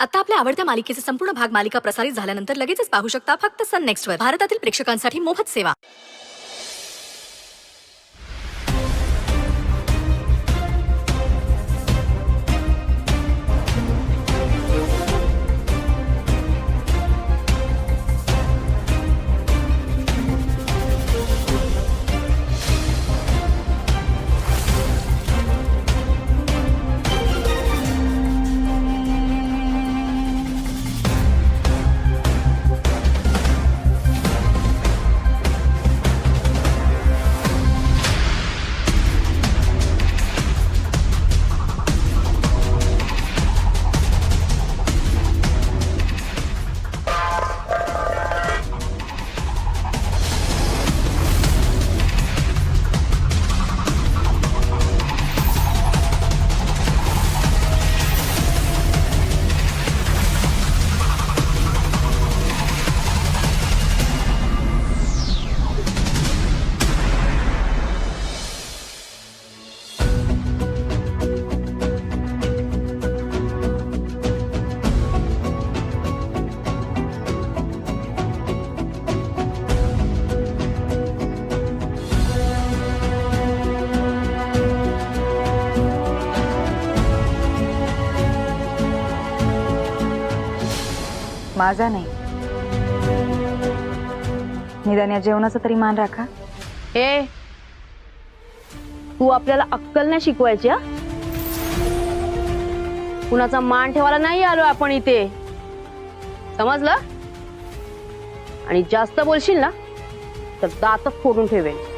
आता आपल्या आवडत्या मालिकेचे संपूर्ण भाग मालिका प्रसारित झाल्यानंतर लगेचच पाहू शकता फक्त सन नेक्स्टवर. भारतातील प्रेक्षकांसाठी मोफत सेवा. माझा नाही, निदान या जेवणाचा तरी मान राखा. ए, तू आपल्याला अक्कल नाही शिकवायची हा? कुणाचा मान ठेवायला नाही आलो आपण इथे, समजलं? आणि जास्त बोलशील ना तर दातच फोडून ठेवेल.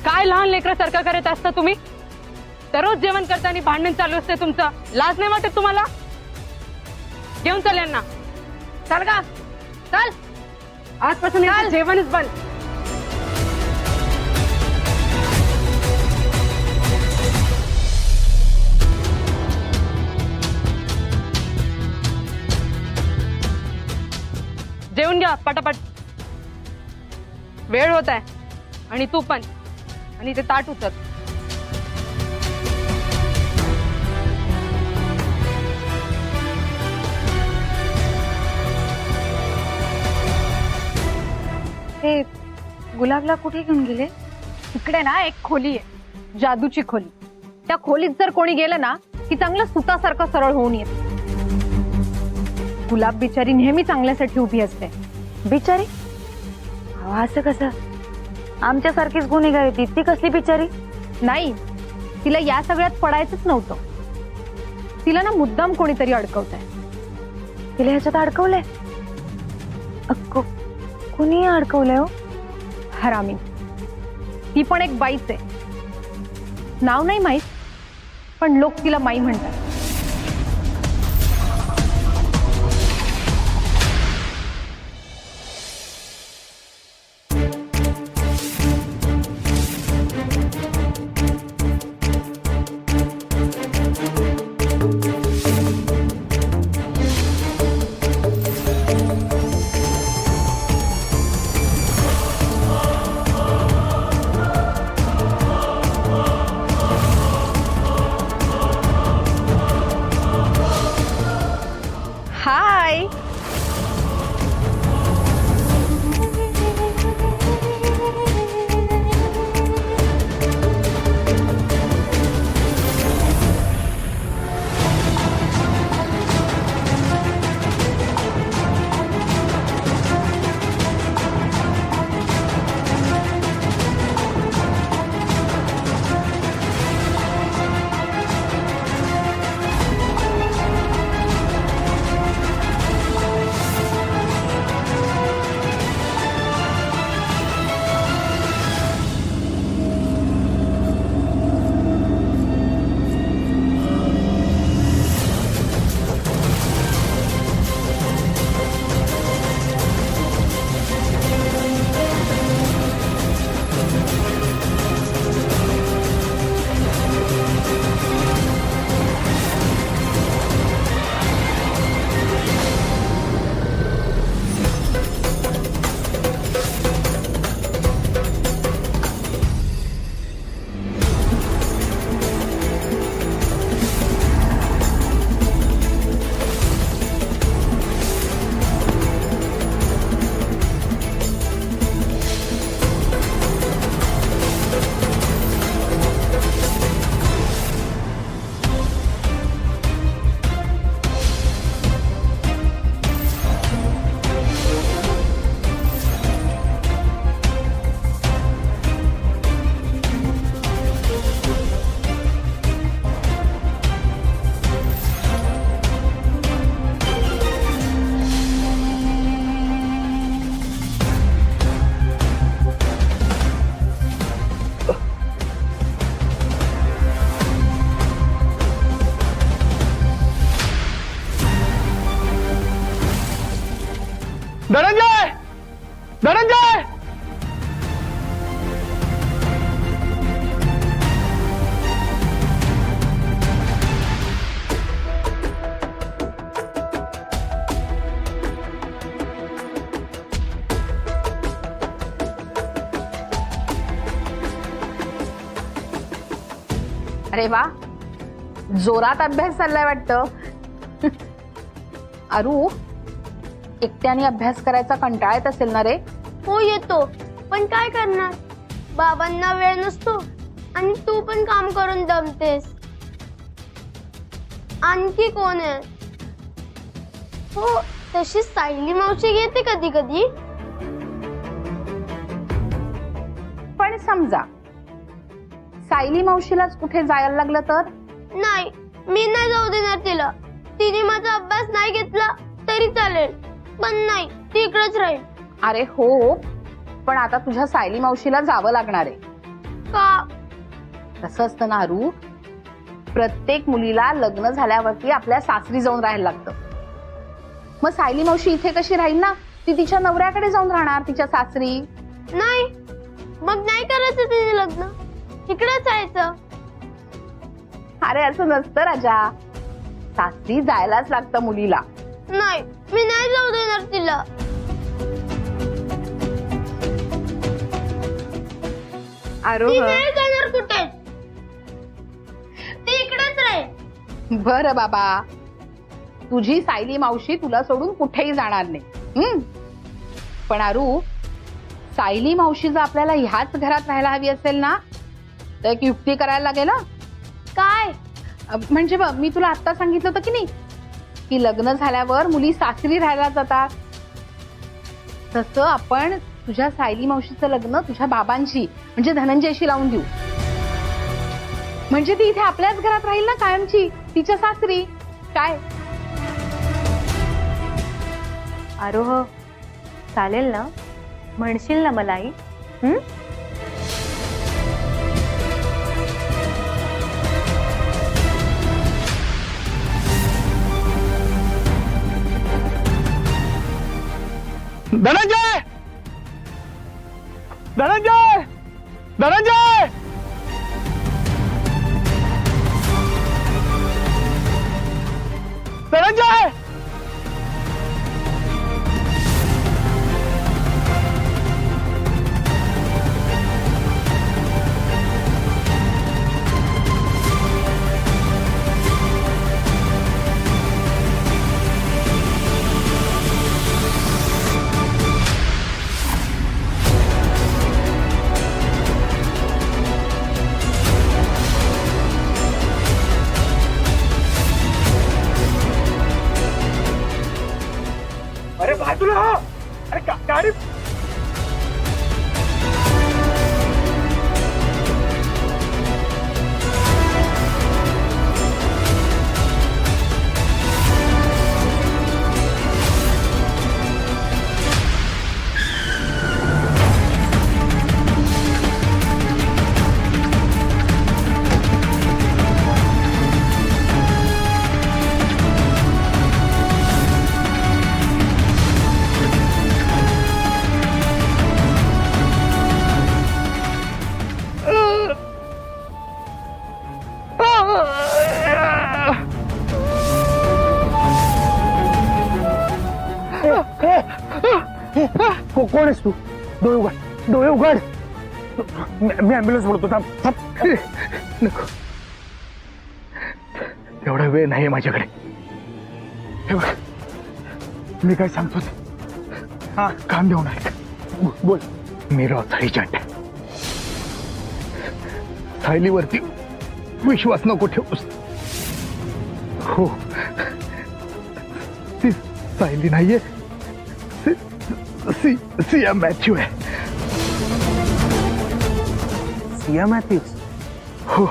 काय लहान लेकरासारखं करत असता तुम्ही? दररोज जेवण करताना भांडण चालू असते तुमचं. लाज नाही वाटत तुम्हाला? घेऊन चल यांना. चल का, चल. आजपासून यांचं जेवणच बंद. जेवून घ्या पटापट, वेळ होत आहे. आणि तू पण. आणि ते ताट उचल. ते गुलाबला कुठे घेऊन गेले? इकडे ना एक खोली आहे, जादूची खोली. त्या खोलीत जर कोणी गेलं ना की चांगलं सुतासारखं सरळ होऊन येत. गुलाब बिचारी नेहमी चांगल्यासाठी उभी असते. बिचारी? अहो, असं कसं? आमच्यासारखीच गुन्हेगार होती ती, कसली बिचारी? नाही, तिला या सगळ्यात पडायचंच नव्हतं. तिला ना मुद्दाम कोणीतरी अडकवतंय. तिला ह्याच्यात अडकवलंय? कुणी अडकवलंय हो? हरामी. ती पण एक बाईच आहे. नाव नाही माहीत, पण लोक तिला माई म्हणतात. हाय. धनंजय! धनंजय! अरे वा, जोरात अभ्यास चाललाय वाटतं. अरू, एकट्याने अभ्यास करायचा कंटाळा येत असेल ना रे? हो येतो, पण काय करणार, बाबांना वेळ नसतो आणि तू पण काम करून दमतेस. आणखी कोण आहे? हो, तशी सायली मावशी घेते कधी कधी. पण समजा सायली मावशीलाच कुठे जायला लागलं तर? नाही, मी नाही जाऊ देणार तिला. तिने माझा अभ्यास नाही घेतला तरी चालेल, पण नाही, ती इकडेच राहील. अरे हो, पण आता तुझ्या सायली मावशीला जावं लागणार आहे. का? कसं असतं ना अरू, प्रत्येक मुलीला लग्न झाल्यावरती आपल्या सासरी जाऊन राहायला लागतं. मग सायली मावशी इथे कशी राहील ना? ती तिच्या नवऱ्याकडे जाऊन राहणार, तिच्या सासरी. नाही, मग नाही करायचं तिने लग्न, इकडेच राहायचं. अरे असं नसतं राजा, सासरी जायलाच लागतं मुलीला. नाही, मी नाही जाऊ देणार तिला. ती नाही जाणार कुठे, ती इकडेच राहील. बरं बाबा, तुझी सायली मावशी तुला सोडून कुठेही जाणार नाही. पण अरू, सायली मावशी जर आपल्याला ह्याच घरात राहायला हवी असेल ना, तर एक युक्ती करायला लागेल. काय? म्हणजे बघ, मी तुला आता सांगितलं होतं की नाही की लग्न झाल्यावर मुली सासरी राहायला जातात, तसं आपण तुझ्या सायली मावशीचं लग्न तुझ्या बाबांशी म्हणजे धनंजयशी लावून देऊ. म्हणजे ती इथे आपल्याच घरात राहील ना कायमची, तिच्या सासरी. काय? आरोह, चालेल ना? म्हणशील ना मला आई? हं? धनंजय धनंजय धनंजय धनंजय अरे बाजूला हो. अरे गाडी कोण आहेस तू? डोळे उघड, डोळे उघड. मी ऍम्ब्युलन्स बोलतो. थांब थांब. नको, एवढा वेळ नाहीये माझ्याकडे. हे बघ, मी काय सांगतो हा कान देऊ नये. बोल. मी रॉथरी चंड. सायलीवरती विश्वास नको ठेवूस. हो, ती सायली नाहीये, सिया मॅथ्यू आहे. सिया मॅथ्यूज? हो.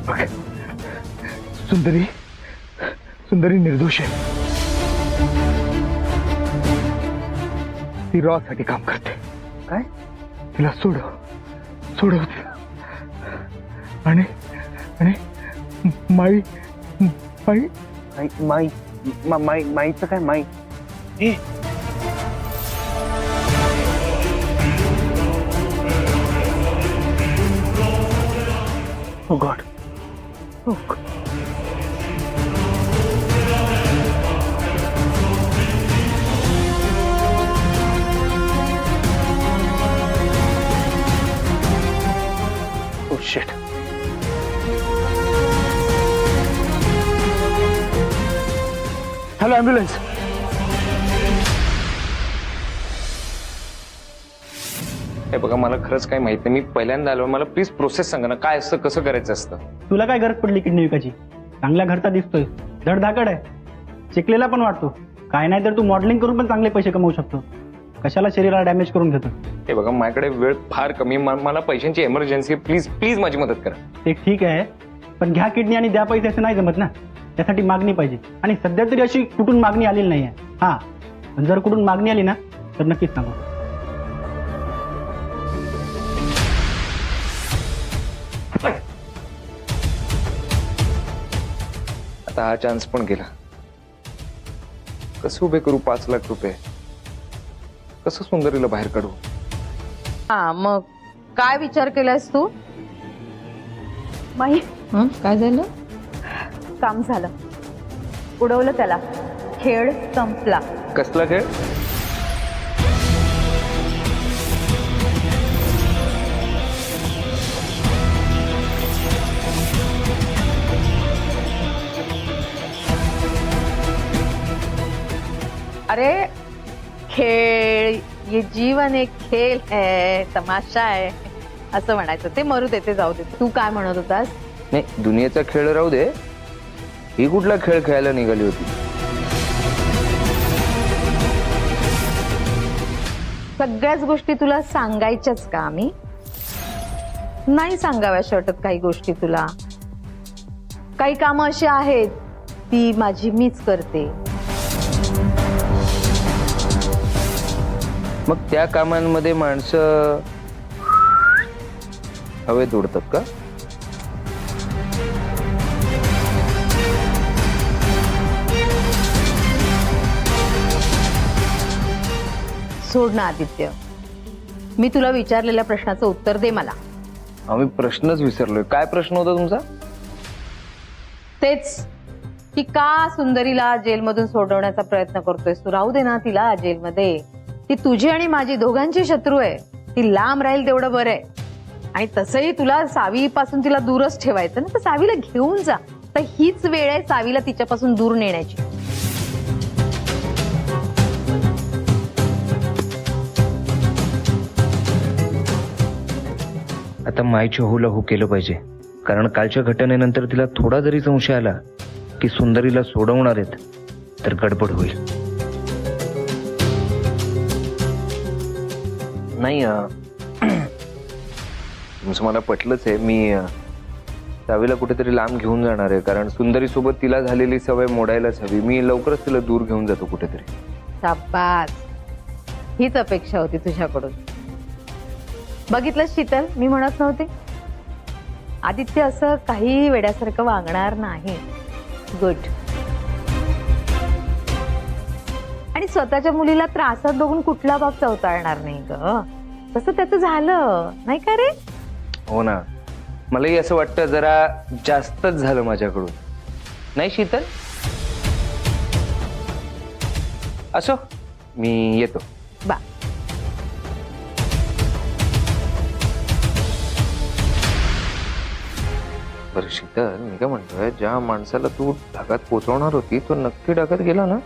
ओके. सुंदरी सुंदरी निर्दोष आहे. ती रॉ साठी काम करते. काय? तिला सोडव आणि आणि माईचं काय? माई Oh God. Oh God. Oh shit. Hello, ambulance. हे बघा, मला खरंच काही माहित नाही. मी पहिल्यांदा आलो. मला प्लीज प्रोसेस सांगा ना, काय असतं, कसं करायचं असतं. तुला काय गरज पडली किडनी विकायची? चांगल्या घरचा दिसतोय, धडधाकड आहे, शिकलेला पण वाटतो. काय नाही तर तू मॉडेलिंग करून पण चांगले पैसे कमवू शकतो. कशाला शरीराला डॅमेज करून घेतो? हे बघा, माझ्याकडे वेळ फार कमी. मला पैशांची एमर्जन्सी. प्लीज प्लीज माझी मदत करा. ते ठीक आहे, पण घ्या किडनी आणि द्या पैसे असं नाही जमत ना. त्यासाठी मागणी पाहिजे, आणि सध्या तरी अशी कुठून मागणी आलेली नाही आहे. हा, पण जर कुठून मागणी आली ना तर नक्कीच सांगू. आता हा चान्स पण गेला. कसं उभे करू 5 लाख रुपये? कसं सुंदरीला बाहेर काढू? हा, मग काय विचार केलास तू? माही, काय झालं? काम झालं. उडवलं त्याला. खेळ संपला. कसला खेळ? अरे खेळ, ये जीवन एक खेळ है, तमाशा आहे असं म्हणायचं. ते मरू देते, जाऊ दे. तू काय म्हणत होतास? नाही, दुनियेचा खेळ राहू दे. ही कुठला खेळ खेळायला निघाली होती? सगळ्याच गोष्टी तुला सांगायच्याच का? आम्ही नाही सांगाव्याशा वाटत काही गोष्टी तुला. काही कामं अशी आहेत ती माझी मीच करते. मग त्या कामांमध्ये माणसं हवेत उडतात का? सोड ना आदित्य, मी तुला विचारलेल्या प्रश्नाचं उत्तर दे मला. आम्ही प्रश्नच विसरलोय. काय प्रश्न होता तुमचा? तेच की का सुंदरीला जेलमधून सोडवण्याचा प्रयत्न करतोयस तू? राहू दे ना तिला जेलमध्ये. ती तुझी आणि माझी दोघांची शत्रू आहे. ती लांब राहील तेवढं बरं आहे. आणि तसंही तुला सावीपासून तिला दूरच ठेवायचं ना, तर सावीला घेऊन जा. तर हीच वेळ आहे सावीला तिच्यापासून दूर नेण्याची. आता मायची हुला हो केलं पाहिजे, कारण कालच्या घटनेनंतर तिला थोडा जरी संशय आला की सुंदरीला सोडवणार आहेत तर गडबड होईल. नाही तुमचं मला पटलंच आहे. मी सावीला कुठेतरी लांब घेऊन जाणार आहे, कारण सुंदरी सोबत तिला झालेली सवय मोडायलाच हवी. मी लवकरच तिला दूर घेऊन जातो कुठेतरी. शाबास, हीच अपेक्षा होती तुझ्याकडून. बघितलं शीतल, मी म्हणत नव्हते आदित्य असं काही वेड्यासारखं वागणार नाही. गुड. आणि स्वतःच्या मुलीला त्रासात बघून कुठला बाप चवताळणार नाही ग. तसं त्याचं झालं नाही का रे? हो ना, मलाही असं वाटतं जरा जास्तच झालं माझ्याकडून. नाही शीतल? असो, मी येतो. बा. बरं शीतल, मी काय म्हणतोय, ज्या माणसाला तू ढगात पोचवणार होती तो नक्की ढगात गेला ना,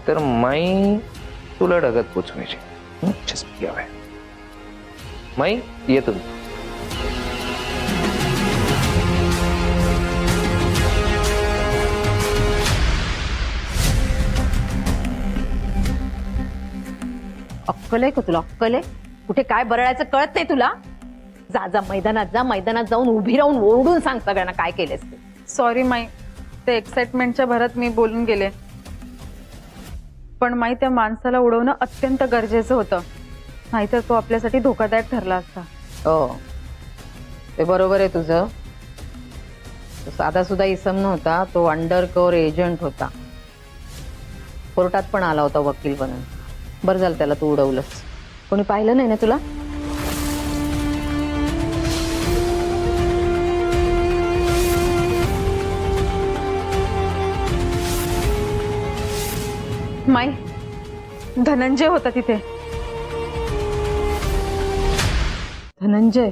तर माई तुला ढगात पोचवायची. चस्पी हवाय. माई येतो. अक्कल आहे का तुला? अक्कल आहे? कुठे काय बरळायचं कळत नाही तुला? जा जा मैदानात जा. मैदानात जाऊन उभी राहून ओरडून सांग सगळ्यांना काय केलेस ते. सॉरी माई, ते एक्साइटमेंटच्या भरात मी बोलून गेले. पण माई, त्या माणसाला उडवणं अत्यंत गरजेचं होतं, नाहीतर तो आपल्यासाठी धोकादायक ठरला असता. हो, ते बरोबर आहे तुझं. तो साधा सुद्धा इसम नव्हता, तो अंडर कव्हर एजंट होता. कोर्टात पण आला होता वकील बनून. बरं झालं त्याला तू उडवलंस. कोणी पाहिलं नाही ना तुला? माई, धनंजय होता तिथे. धनंजय?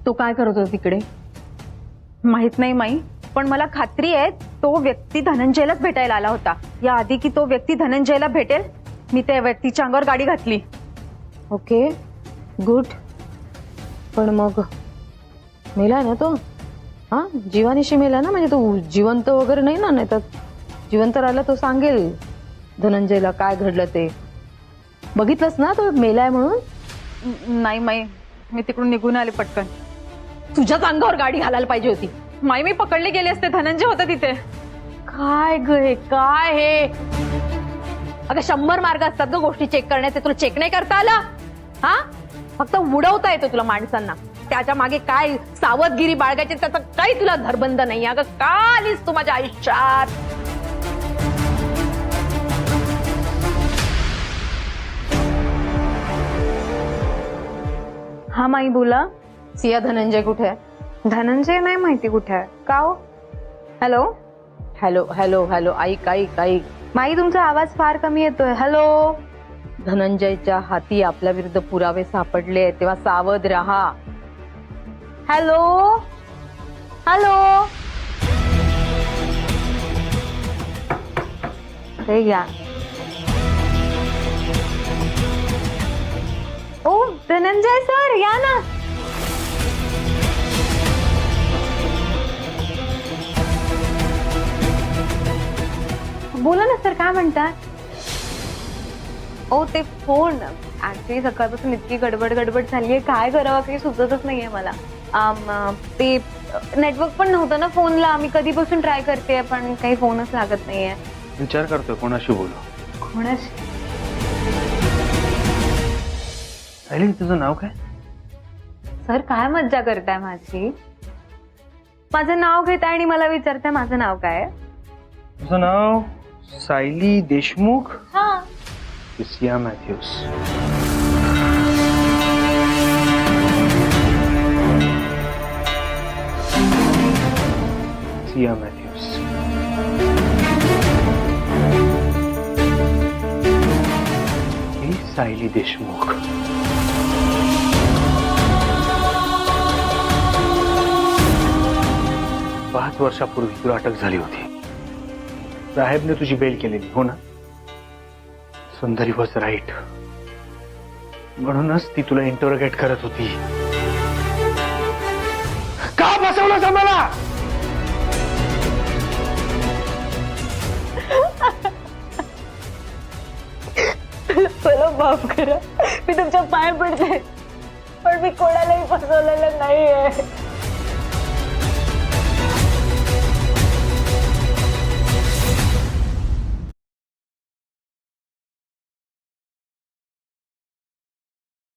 तो काय करत होता तिकडे? माहित नाही माई, पण मला खात्री आहे तो व्यक्ती धनंजयलाच भेटायला आला होता. या आधी की तो व्यक्ती धनंजयला भेटेल, मी त्या व्यक्तीच्या अंगावर गाडी घातली. Okay, good. पण मग मेला ना तो? हा, जीवानिशी मेला ना? म्हणजे तो जिवंत वगैरे नाही ना? नाही तर जिवंत राहिला तो सांगेल धनंजयला काय घडलं ते. बघितलंस ना तो मेलाय म्हणून? नाही माई, मी तिकडून निघून आले पटकन. तुझ्याच अंगावर गाडी घालायला पाहिजे होती. माई, मी पकडले गेले असते. धनंजय होता तिथे. काय ग हे? काय हे? अगं 100 मार्ग असतात ग गोष्टी चेक करण्याचे. तुला चेक नाही करता आला? हा, फक्त उडवता येतो तुला माणसांना. त्याच्या मागे काय सावधगिरी बाळगायची त्याचा काही तुला धरबंद नाही. अगं का आलीस तू माझ्या आयुष्यात? हा माई, बोला. सिया, धनंजय कुठे आहे? धनंजय नाही माहिती कुठे आहे. का हो? हॅलो हॅलो हॅलो हॅलो, ऐक ऐक ऐक. माई, तुमचा आवाज फार कमी येतोय. हॅलो. धनंजयच्या हाती आपल्या विरुद्ध पुरावे सापडले, तेव्हा सावध राहा. Hello hello. हे घ्या. ओ धनंजय सर, या ना. बोला ना सर, काय म्हणतात? ओ ते फोन ऍक्च्युली सकाळपासून इतकी गडबड झालीये, काय करावं काही सुचतच नाहीये मला. ते नेटवर्क पण नव्हतं ना फोनला. मी कधीपासून ट्राय करते पण काही फोनच लागत नाहीये. विचार करतोय कोणाशी बोलू. कोणाशी? सायली तुझं नाव काय? सर काय मज्जा करताय माझी? माझं नाव घेताय आणि मला विचारताय माझं नाव काय आहे? तुझं नाव सायली देशमुख? हा. सिया मॅथ्यूज. सिया मॅथ्यूज. ही सायली देशमुख. पाच वर्षापूर्वी तुला अटक झाली होती. साहेबने तुझी बेल केलेली हो ना? सुंदरी वॉज राईट. म्हणूनच ती तुला इंटरोगेट करत होती. का फसवलंस आम्हाला? मला माफ करा, मी तुमच्या पाय पडते, पण मी कोणालाही फसवलेलं नाहीये.